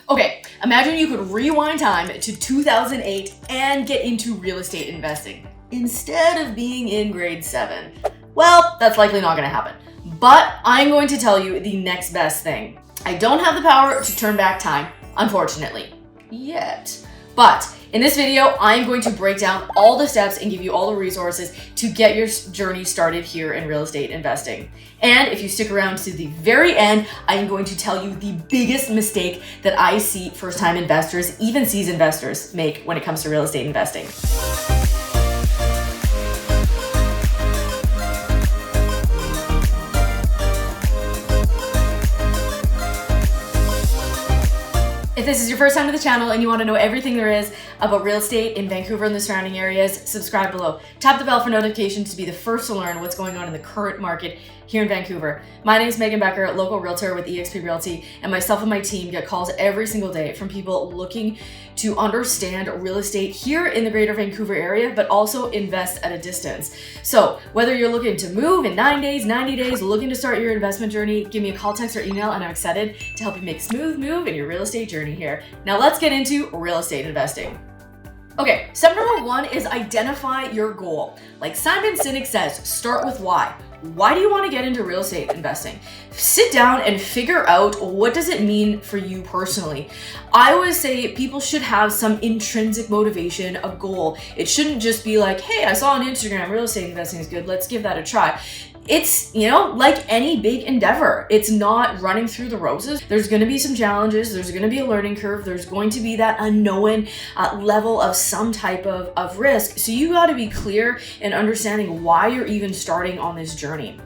Okay, imagine you could rewind time to 2008 and get into real estate investing instead of being in grade 7. Well, that's likely not going to happen. But I'm going to tell you the next best thing. I don't have the power to turn back time, unfortunately, yet. But in this video, I'm going to break down all the steps and give you all the resources to get your journey started here in real estate investing. And if you stick around to the very end, I'm going to tell you the biggest mistake that I see first-time investors, even seasoned investors, make when it comes to real estate investing. If this is your first time to the channel and you want to know everything there is about real estate in Vancouver and the surrounding areas, subscribe below. Tap the bell for notifications to be the first to learn what's going on in the current market here in Vancouver. My name is Megan Becker, local realtor with eXp Realty, and myself and my team get calls every single day from people looking to understand real estate here in the greater Vancouver area, but also invest at a distance. So whether you're looking to move in 9 days, 90 days, looking to start your investment journey, give me a call, text, or email, and I'm excited to help you make a smooth move in your real estate journey here. Now let's get into real estate investing. Okay, step number 1 is identify your goal. Like Simon Sinek says, start with why. Why do you want to get into real estate investing? Sit down and figure out what does it mean for you personally. I always say people should have some intrinsic motivation, a goal. It shouldn't just be like, hey, I saw on Instagram real estate investing is good, let's give that a try. It's, like any big endeavor. It's not running through the roses. There's going to be some challenges. There's going to be a learning curve. There's going to be that unknown level of some type of risk. So you got to be clear in understanding why you're even starting on this journey.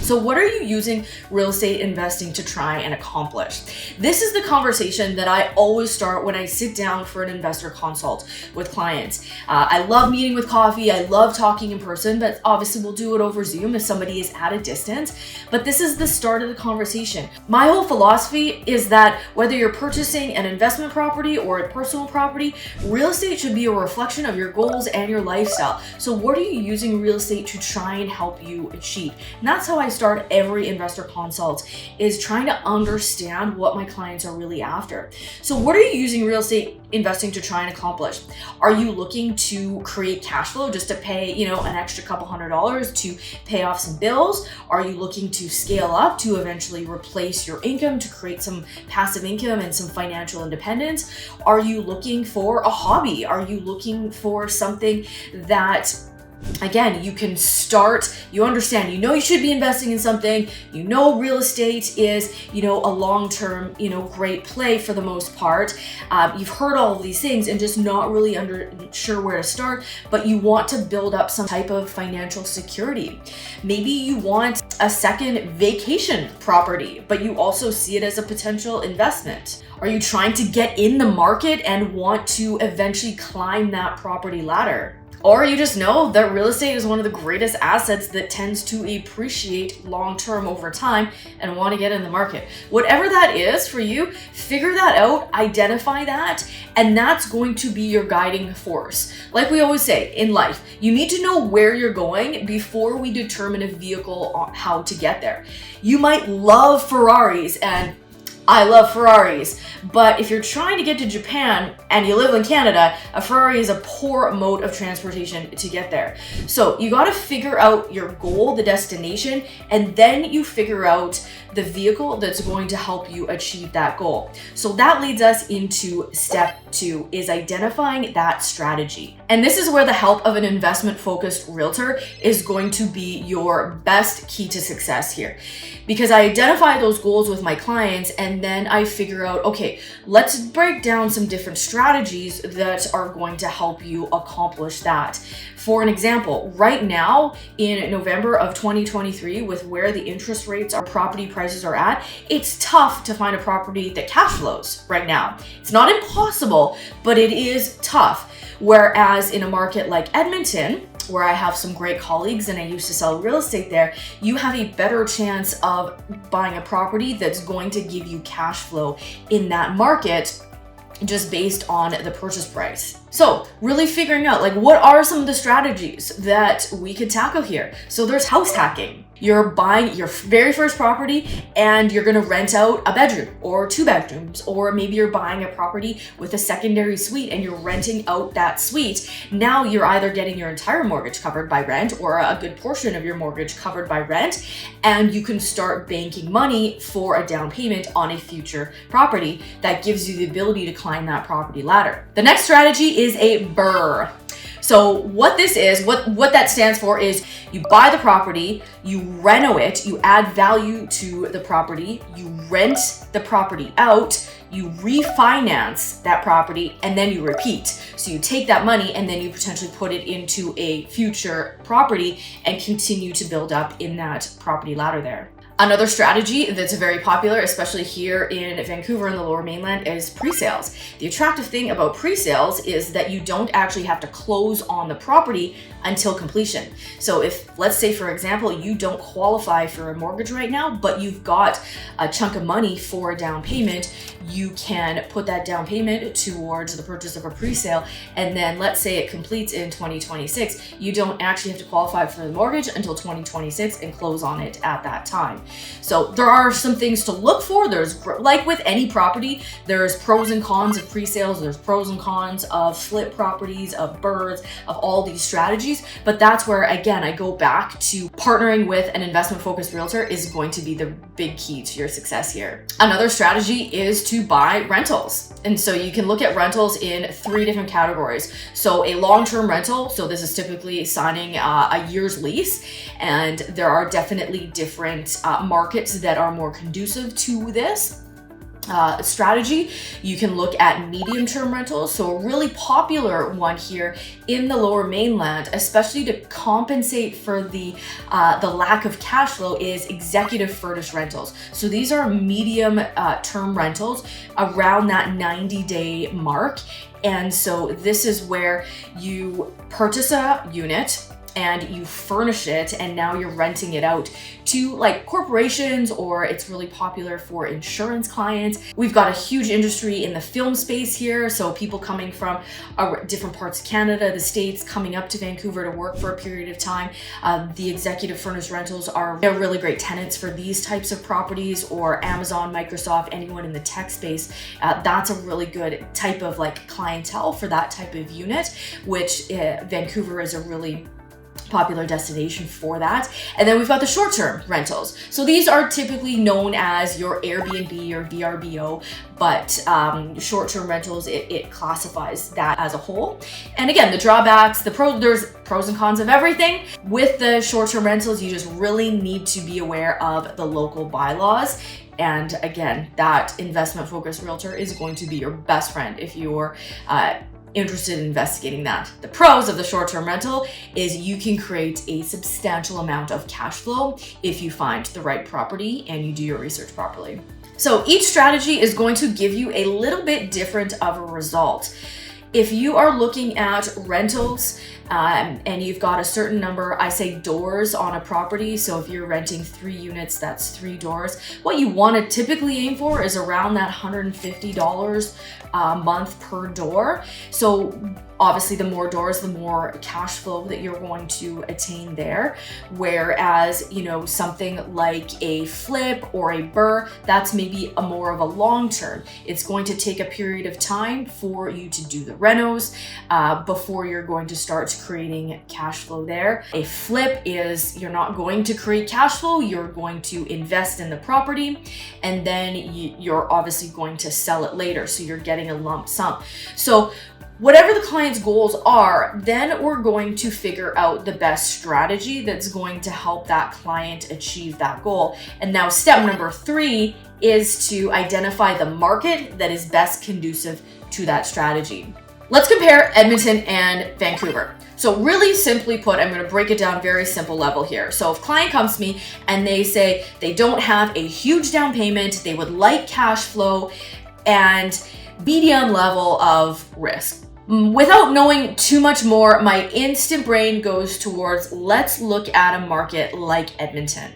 So what are you using real estate investing to try and accomplish? This is the conversation that I always start when I sit down for an investor consult with clients. I love meeting with coffee. I love talking in person, but obviously we'll do it over Zoom if somebody is at a distance. But this is the start of the conversation. My whole philosophy is that whether you're purchasing an investment property or a personal property, real estate should be a reflection of your goals and your lifestyle. So what are you using real estate to try and help you achieve? And that's how I start every investor consult, is trying to understand what my clients are really after. So what are you using real estate investing to try and accomplish? Are you looking to create cash flow just to pay, an extra couple $100s to pay off some bills? Are you looking to scale up to eventually replace your income to create some passive income and some financial independence? Are you looking for a hobby? Are you looking for something that, again, you can start, you understand, you should be investing in something, real estate is, a long-term, great play for the most part. You've heard all of these things and just not really sure where to start, but you want to build up some type of financial security. Maybe you want a second vacation property, but you also see it as a potential investment. Are you trying to get in the market and want to eventually climb that property ladder? Or you just know that real estate is one of the greatest assets that tends to appreciate long-term over time and want to get in the market. Whatever that is for you, figure that out, identify that, and that's going to be your guiding force. Like we always say in life, you need to know where you're going before we determine a vehicle on how to get there. You might love Ferraris, and I love Ferraris, but if you're trying to get to Japan and you live in Canada, a Ferrari is a poor mode of transportation to get there. So you got to figure out your goal, the destination, and then you figure out the vehicle that's going to help you achieve that goal. So that leads us into step 2, is identifying that strategy. And this is where the help of an investment-focused realtor is going to be your best key to success here. Because I identify those goals with my clients, and then I figure out, okay, let's break down some different strategies that are going to help you accomplish that. For an example, right now in November of 2023, with where the interest rates or property prices are at, it's tough to find a property that cash flows right now. It's not impossible, but it is tough. Whereas in a market like Edmonton, where I have some great colleagues and I used to sell real estate there, you have a better chance of buying a property that's going to give you cash flow in that market just based on the purchase price. So really figuring out, like, what are some of the strategies that we could tackle here? So there's house hacking. You're buying your very first property and you're gonna rent out a bedroom or 2 bedrooms, or maybe you're buying a property with a secondary suite and you're renting out that suite. Now you're either getting your entire mortgage covered by rent or a good portion of your mortgage covered by rent, and you can start banking money for a down payment on a future property that gives you the ability to climb that property ladder. The next strategy is a BRRRR. So what this is, what that stands for is you buy the property, you reno it, you add value to the property, you rent the property out, you refinance that property, and then you repeat. So you take that money and then you potentially put it into a future property and continue to build up in that property ladder there. Another strategy that's very popular, especially here in Vancouver and the Lower Mainland, is pre-sales. The attractive thing about pre-sales is that you don't actually have to close on the property until completion. So if, let's say for example, you don't qualify for a mortgage right now, but you've got a chunk of money for a down payment, you can put that down payment towards the purchase of a pre-sale, and then let's say it completes in 2026, you don't actually have to qualify for the mortgage until 2026 and close on it at that time. So there are some things to look for. There's, like with any property, there's pros and cons of pre-sales, there's pros and cons of flip properties, of BRRRRs, of all these strategies. But that's where, again, I go back to partnering with an investment-focused realtor is going to be the big key to your success here. Another strategy is to buy rentals. And so you can look at rentals in 3 different categories. So a long-term rental, so this is typically signing a year's lease, and there are definitely different markets that are more conducive to this strategy. You can look at medium-term rentals. So a really popular one here in the Lower Mainland, especially to compensate for the lack of cash flow, is executive furnished rentals. So these are medium term rentals around that 90-day mark. And so this is where you purchase a unit and you furnish it, and now you're renting it out to like corporations, or it's really popular for insurance clients. We've got a huge industry in the film space here, so people coming from different parts of Canada, the States, coming up to Vancouver to work for a period of time. The executive furnished rentals they're really great tenants for these types of properties, or Amazon, Microsoft, anyone in the tech space. That's a really good type of like clientele for that type of unit, which Vancouver is a really popular destination for that. And then we've got the short-term rentals. So these are typically known as your Airbnb or VRBO, but short-term rentals, it classifies that as a whole. And again, the drawbacks, there's pros and cons of everything. With the short-term rentals, you just really need to be aware of the local bylaws. And again, that investment-focused realtor is going to be your best friend if you're interested in investigating that. The pros of the short-term rental is you can create a substantial amount of cash flow if you find the right property and you do your research properly. So each strategy is going to give you a little bit different of a result. If you are looking at rentals and you've got a certain number, I say doors on a property. So if you're renting 3 units, that's 3 doors. What you want to typically aim for is around that $150 a month per door. So obviously the more doors, the more cash flow that you're going to attain there. Whereas, you know, something like a flip or a BRRRR, that's maybe more of a long term. It's going to take a period of time for you to do the renos before you're going to start creating cash flow there. A flip is you're not going to create cash flow, you're going to invest in the property, and then you're obviously going to sell it later. So you're getting a lump sum. So whatever the client's goals are, then we're going to figure out the best strategy that's going to help that client achieve that goal. And now step number 3 is to identify the market that is best conducive to that strategy. Let's compare Edmonton and Vancouver. So really simply put, I'm going to break it down very simple level here. So if a client comes to me and they say they don't have a huge down payment, they would like cash flow and medium level of risk. Without knowing too much more, my instant brain goes towards, let's look at a market like Edmonton.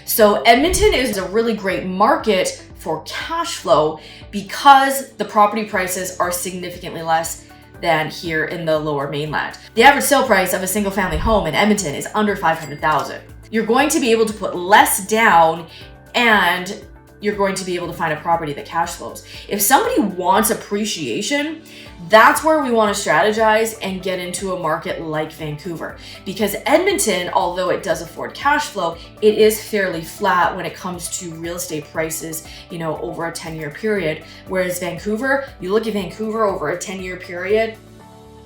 So Edmonton is a really great market for cash flow because the property prices are significantly less than here in the Lower Mainland. The average sale price of a single family home in Edmonton is under $500,000. you're going to be able to put less down and you're going to be able to find a property that cash flows. If somebody wants appreciation, that's where we want to strategize and get into a market like Vancouver. Because Edmonton, although it does afford cash flow, it is fairly flat when it comes to real estate prices, over a 10-year period. Whereas Vancouver, you look at Vancouver over a 10-year period,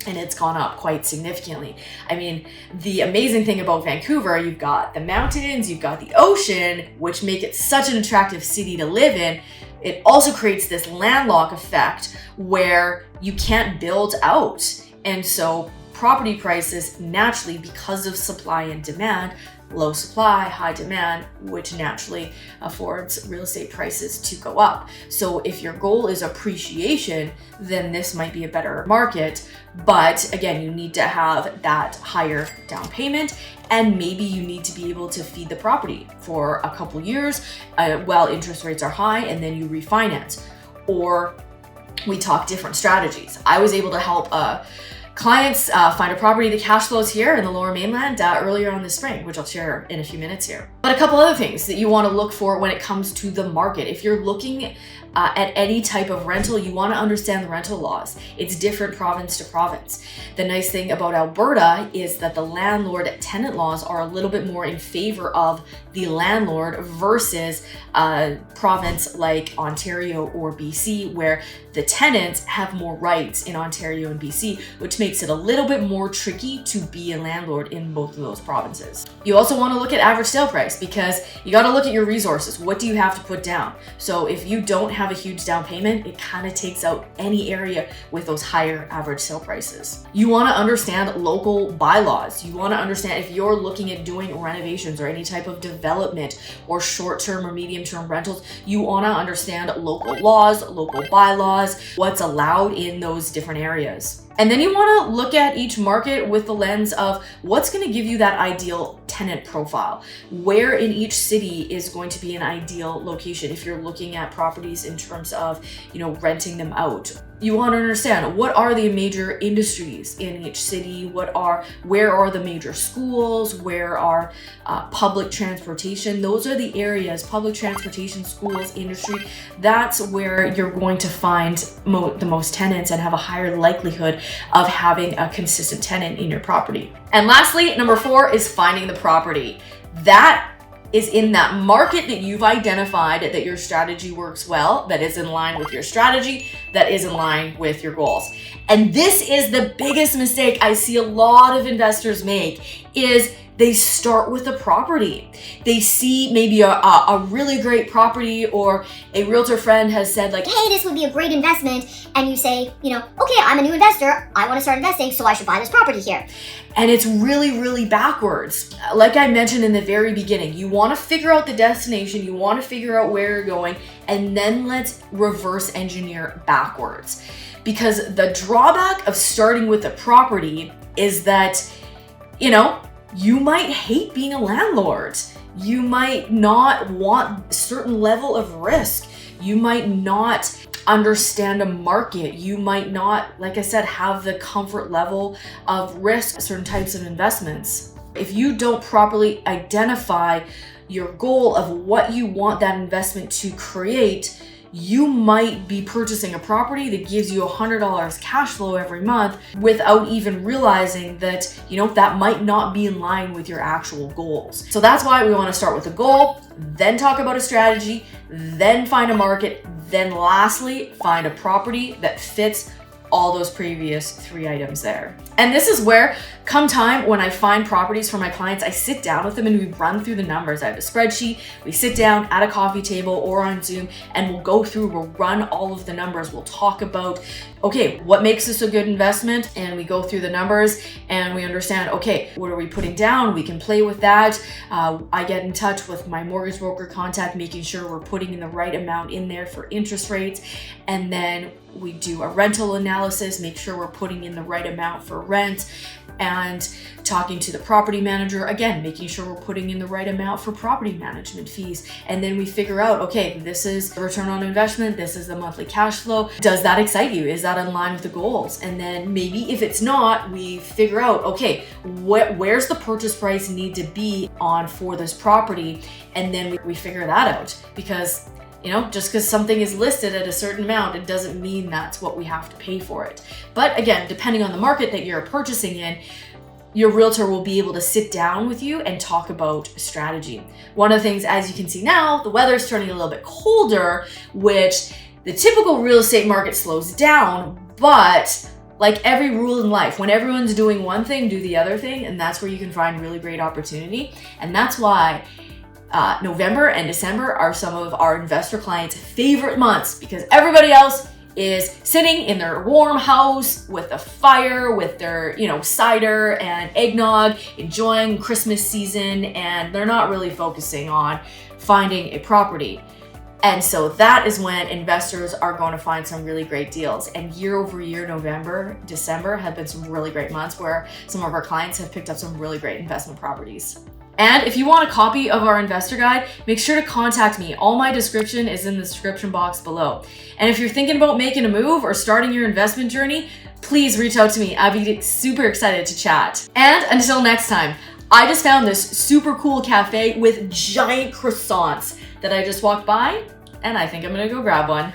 and it's gone up quite significantly. I mean, the amazing thing about Vancouver, you've got the mountains, you've got the ocean, which make it such an attractive city to live in. It also creates this landlocked effect where you can't build out. And so property prices naturally, because of supply and demand, low supply, high demand, which naturally affords real estate prices to go up. So if your goal is appreciation, then this might be a better market. But again, you need to have that higher down payment, and maybe you need to be able to feed the property for a couple years while interest rates are high, and then you refinance. Or we talk different strategies. I was able to help clients find a property that cash flows here in the Lower Mainland earlier on this spring, which I'll share in a few minutes here. But a couple other things that you want to look for when it comes to the market. If you're looking at any type of rental, you want to understand the rental laws. It's different province to province. The nice thing about Alberta is that the landlord-tenant laws are a little bit more in favor of the landlord versus a province like Ontario or BC, where the tenants have more rights in Ontario and BC, which makes it a little bit more tricky to be a landlord in both of those provinces. You also want to look at average sale price, because you got to look at your resources. What do you have to put down? So if you don't have a huge down payment, it kind of takes out any area with those higher average sale prices. You want to understand local bylaws. You want to understand if you're looking at doing renovations or any type of development or short-term or medium-term rentals, you want to understand local laws, local bylaws, what's allowed in those different areas. And then you want to look at each market with the lens of what's going to give you that ideal tenant profile. Where in each city is going to be an ideal location if you're looking at properties in terms of, renting them out. You want to understand what are the major industries in each city, where are the major schools, where are public transportation. Those are the areas, public transportation, schools, industry. That's where you're going to find the most tenants and have a higher likelihood of having a consistent tenant in your property. And lastly, number 4 is finding the property. That is in that market that you've identified that your strategy works well, that is in line with your strategy, that is in line with your goals. And this is the biggest mistake I see a lot of investors make, is they start with a property. They see maybe a really great property, or a realtor friend has said like, hey, this would be a great investment. And you say, okay, I'm a new investor. I want to start investing, so I should buy this property here. And it's really, really backwards. Like I mentioned in the very beginning, you want to figure out the destination, you want to figure out where you're going, and then let's reverse engineer backwards. Because the drawback of starting with a property is that, you might hate being a landlord. You might not want a certain level of risk. You might not understand a market. You might not, like I said, have the comfort level of risk, certain types of investments. If you don't properly identify your goal of what you want that investment to create, you might be purchasing a property that gives you $100 cash flow every month without even realizing that, that might not be in line with your actual goals. So that's why we want to start with a goal, then talk about a strategy, then find a market, then lastly, find a property that fits all those previous 3 items there. And this is where, come time when I find properties for my clients, I sit down with them and we run through the numbers. I have a spreadsheet, we sit down at a coffee table or on Zoom, and we'll run all of the numbers. We'll talk about, okay, what makes this a good investment? And we go through the numbers and we understand, okay, what are we putting down? We can play with that. I get in touch with my mortgage broker contact, making sure we're putting in the right amount in there for interest rates. And then We do a rental analysis, make sure we're putting in the right amount for rent, and talking to the property manager, again, making sure we're putting in the right amount for property management fees. And then we figure out, okay, this is the return on investment, this is the monthly cash flow. Does that excite you? Is that in line with the goals? And then maybe if it's not, we figure out, okay, where's the purchase price need to be on for this property? And then we figure that out, because just because something is listed at a certain amount, it doesn't mean that's what we have to pay for it. But again, depending on the market that you're purchasing in, your realtor will be able to sit down with you and talk about strategy. One of the things, as you can see now, the weather's turning a little bit colder, which the typical real estate market slows down, but like every rule in life, when everyone's doing one thing, do the other thing, and that's where you can find really great opportunity. And that's why November and December are some of our investor clients' favorite months, because everybody else is sitting in their warm house with a fire, with their, cider and eggnog, enjoying Christmas season, and they're not really focusing on finding a property. And so that is when investors are going to find some really great deals. And year over year, November, December have been some really great months where some of our clients have picked up some really great investment properties. And if you want a copy of our investor guide, make sure to contact me. All my description is in the description box below. And if you're thinking about making a move or starting your investment journey, please reach out to me. I'd be super excited to chat. And until next time, I just found this super cool cafe with giant croissants that I just walked by, and I think I'm gonna go grab one.